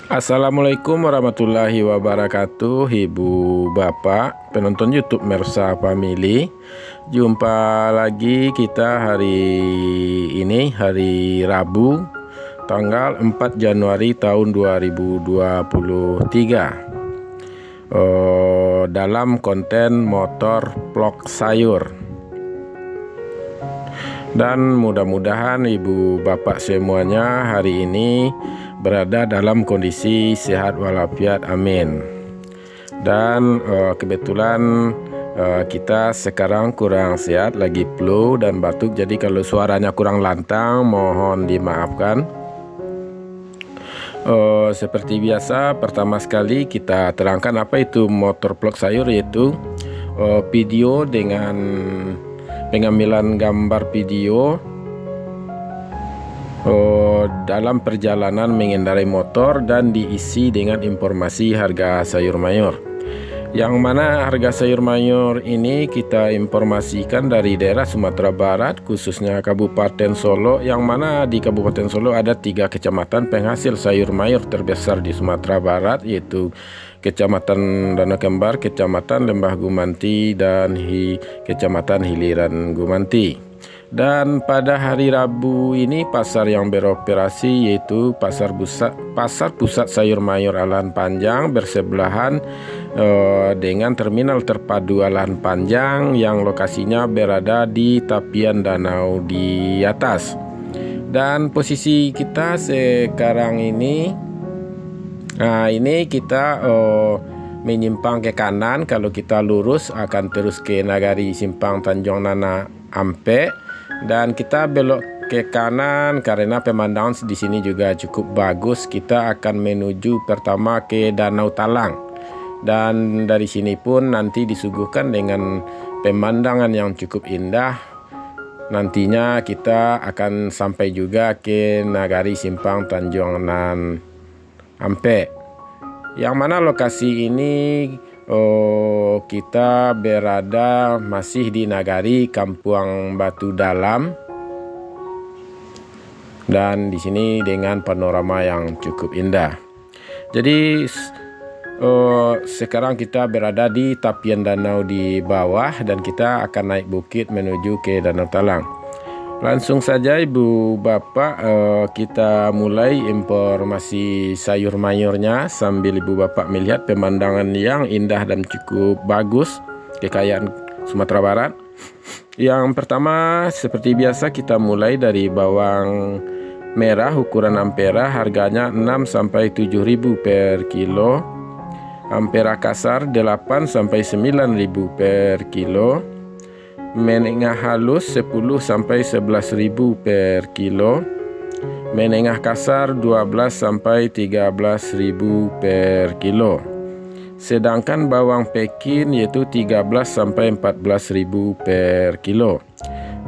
Assalamualaikum warahmatullahi wabarakatuh, Ibu Bapak penonton YouTube Mersa Family. Jumpa lagi kita hari ini, hari Rabu, tanggal 4 Januari tahun 2023, dalam konten motor vlog sayur. Dan mudah-mudahan Ibu Bapak semuanya hari ini berada dalam kondisi sehat walafiat, amin. Dan kebetulan kita sekarang kurang sehat, lagi flu dan batuk, jadi kalau suaranya kurang lantang mohon dimaafkan. Seperti biasa, pertama sekali kita terangkan apa itu motor vlog sayur, yaitu video dengan pengambilan gambar video dalam perjalanan mengendarai motor dan diisi dengan informasi harga sayur mayur. Yang mana harga sayur mayur ini kita informasikan dari daerah Sumatera Barat, khususnya Kabupaten Solo, yang mana di Kabupaten Solo ada 3 kecamatan penghasil sayur mayur terbesar di Sumatera Barat, yaitu Kecamatan Danau Kembar, Kecamatan Lembah Gumanti, dan Kecamatan Hiliran Gumanti. Dan pada hari Rabu ini pasar yang beroperasi yaitu Pasar Pusat Sayur Mayur Alan Panjang bersebelahan dengan Terminal Terpadu Alan Panjang yang lokasinya berada di tepian danau di atas. Dan posisi kita sekarang ini, kita menyimpang ke kanan. Kalau kita lurus akan terus ke Nagari Simpang Tanjung Nana Ampe, dan kita belok ke kanan karena pemandangan di sini juga cukup bagus. Kita akan menuju pertama ke Danau Talang, dan dari sini pun nanti disuguhkan dengan pemandangan yang cukup indah. Nantinya kita akan sampai juga ke Nagari Simpang Tanjung Nan Ampe, yang mana lokasi ini kita berada masih di Nagari Kampung Batu Dalam, dan di sini dengan panorama yang cukup indah. Jadi sekarang kita berada di tepian danau di bawah, dan kita akan naik bukit menuju ke Danau Talang. Langsung saja Ibu Bapak, kita mulai informasi sayur mayurnya sambil Ibu Bapak melihat pemandangan yang indah dan cukup bagus kekayaan Sumatera Barat. Yang pertama, seperti biasa, kita mulai dari bawang merah ukuran ampera, harganya 6-7 ribu per kilo. Ampera kasar 8-9 ribu per kilo. Menengah halus 10-11 ribu per kilo. Menengah kasar 12-13 ribu per kilo. Sedangkan bawang Pekin yaitu 13-14 ribu per kilo.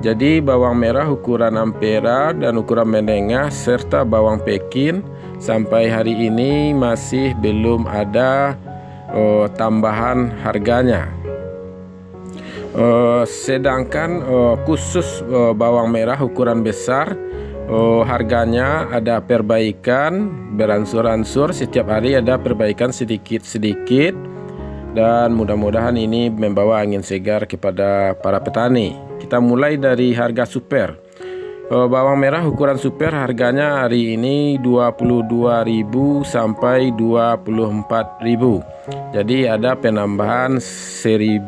Jadi bawang merah ukuran ampera dan ukuran menengah serta bawang Pekin sampai hari ini masih belum ada tambahan harganya. Sedangkan khusus bawang merah ukuran besar, harganya ada perbaikan, beransur-ansur, setiap hari ada perbaikan sedikit-sedikit, dan mudah-mudahan ini membawa angin segar kepada para petani. Kita mulai dari harga super. Bawang merah ukuran super harganya hari ini 22.000 sampai 24.000. Jadi ada penambahan 2.000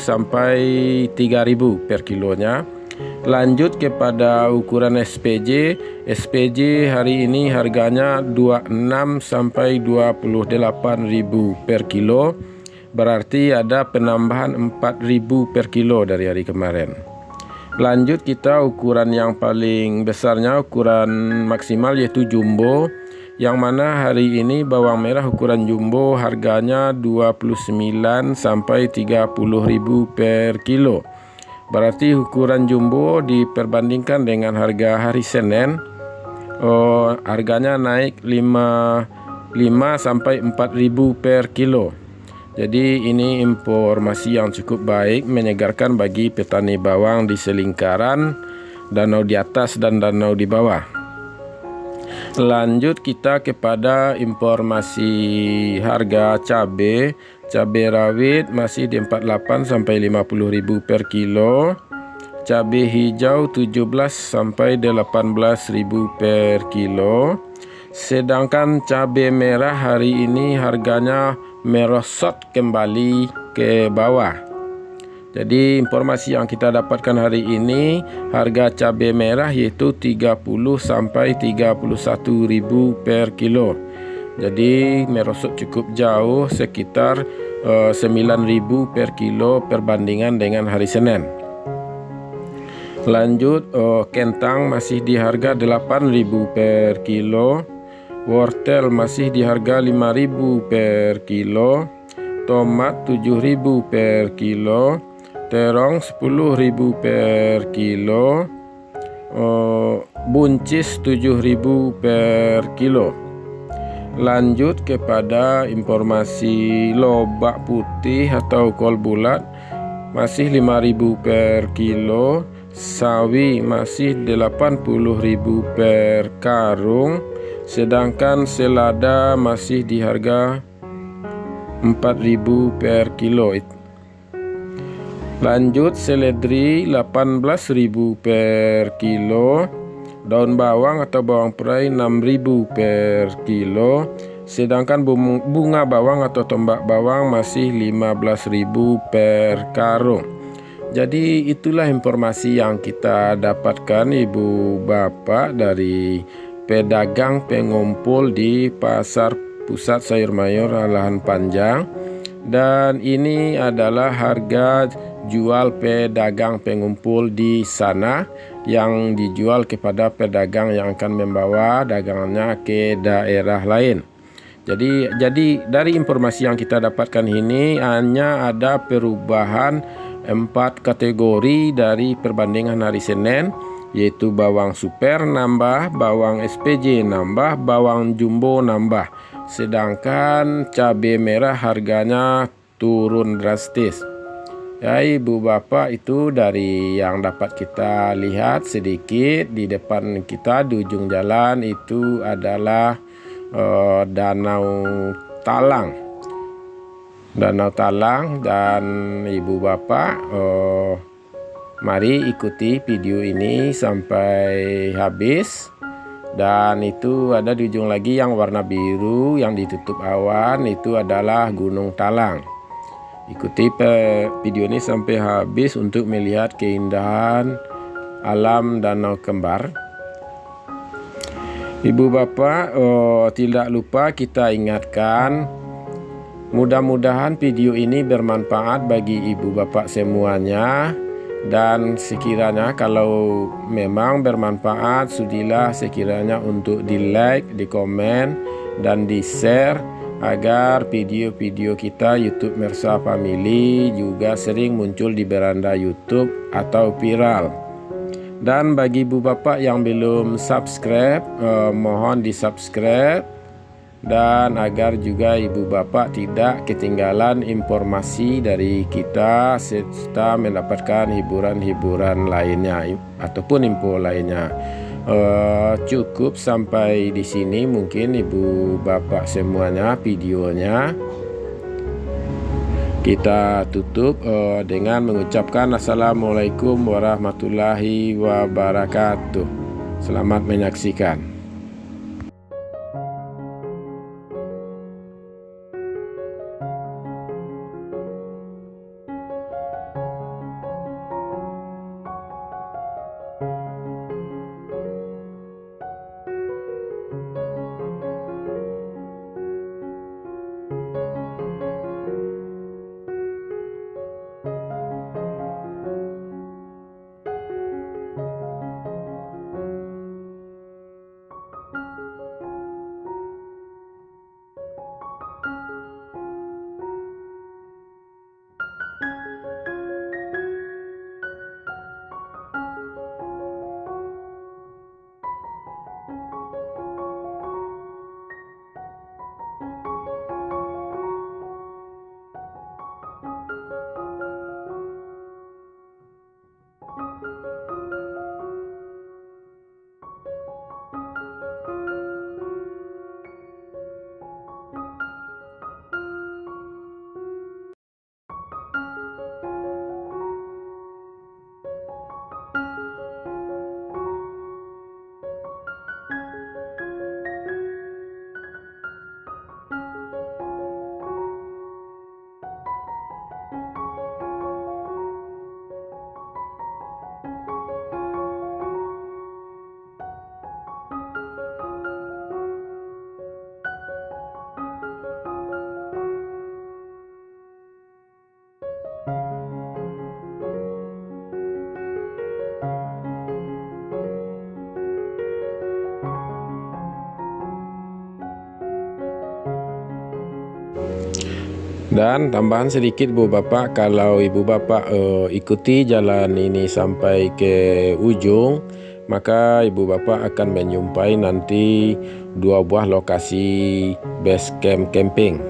sampai 3.000 per kilonya. Lanjut kepada ukuran SPJ. SPJ hari ini harganya 26 sampai 28.000 per kilo. Berarti ada penambahan 4.000 per kilo dari hari kemarin. Lanjut kita ukuran yang paling besarnya, ukuran maksimal yaitu jumbo, yang mana hari ini bawang merah ukuran jumbo harganya 29 sampai 30 ribu per kilo. Berarti ukuran jumbo diperbandingkan dengan harga hari Senin, harganya naik 5 sampai 4 ribu per kilo. Jadi ini informasi yang cukup baik, menyegarkan bagi petani bawang di selingkaran danau di atas dan danau di bawah. Lanjut kita kepada informasi harga cabai. Cabai rawit masih di 48 sampai 50.000 per kilo. Cabai hijau 17 sampai 18.000 per kilo. Sedangkan cabai merah hari ini harganya merosot kembali ke bawah. Jadi informasi yang kita dapatkan hari ini, harga cabai merah yaitu 30 sampai 31.000 per kilo. Jadi merosot cukup jauh, sekitar 9.000 per kilo perbandingan dengan hari Senin. Lanjut, kentang masih di harga 8.000 per kilo. Wortel masih di harga 5.000 per kilo. Tomat 7.000 per kilo. Terong 10.000 per kilo. Buncis 7.000 per kilo. Lanjut kepada informasi lobak putih atau kol bulat masih 5.000 per kilo. Sawi masih 80.000 per karung. Sedangkan selada masih di harga 4.000 per kilo. Lanjut, seledri 18.000 per kilo. Daun bawang atau bawang perai 6.000 per kilo. Sedangkan bunga bawang atau tombak bawang masih 15.000 per karung. Jadi itulah informasi yang kita dapatkan Ibu Bapak dari pedagang pengumpul di Pasar Pusat Sayur Mayur Lahan Panjang. Dan ini adalah harga jual pedagang pengumpul di sana yang dijual kepada pedagang yang akan membawa dagangannya ke daerah lain. Jadi dari informasi yang kita dapatkan ini hanya ada perubahan 4 kategori dari perbandingan hari Senin, yaitu bawang super nambah, bawang SPJ nambah, bawang jumbo nambah. Sedangkan cabai merah harganya turun drastis. Ya Ibu Bapak, itu dari yang dapat kita lihat sedikit. Di depan kita di ujung jalan itu adalah Danau Talang. Danau Talang. Dan Ibu Bapak, mari ikuti video ini sampai habis. Dan itu ada di ujung lagi yang warna biru yang ditutup awan, itu adalah Gunung Talang. Ikuti video ini sampai habis untuk melihat keindahan alam Danau Kembar. Ibu Bapak, tidak lupa kita ingatkan, mudah-mudahan video ini bermanfaat bagi Ibu Bapak semuanya. Dan sekiranya kalau memang bermanfaat, sudilah sekiranya untuk di like, di komen, dan di share agar video-video kita YouTube Mersa Family juga sering muncul di beranda YouTube atau viral. Dan bagi ibu bapak yang belum subscribe, mohon di subscribe. Dan agar juga ibu bapak tidak ketinggalan informasi dari kita serta mendapatkan hiburan-hiburan lainnya ataupun info lainnya. Cukup sampai di sini mungkin ibu bapak semuanya videonya. Kita tutup dengan mengucapkan Assalamualaikum warahmatullahi wabarakatuh. Selamat menyaksikan. Dan tambahan sedikit Bu Bapak, kalau Ibu Bapak ikuti jalan ini sampai ke ujung, maka Ibu Bapak akan menjumpai nanti 2 buah lokasi base camp camping.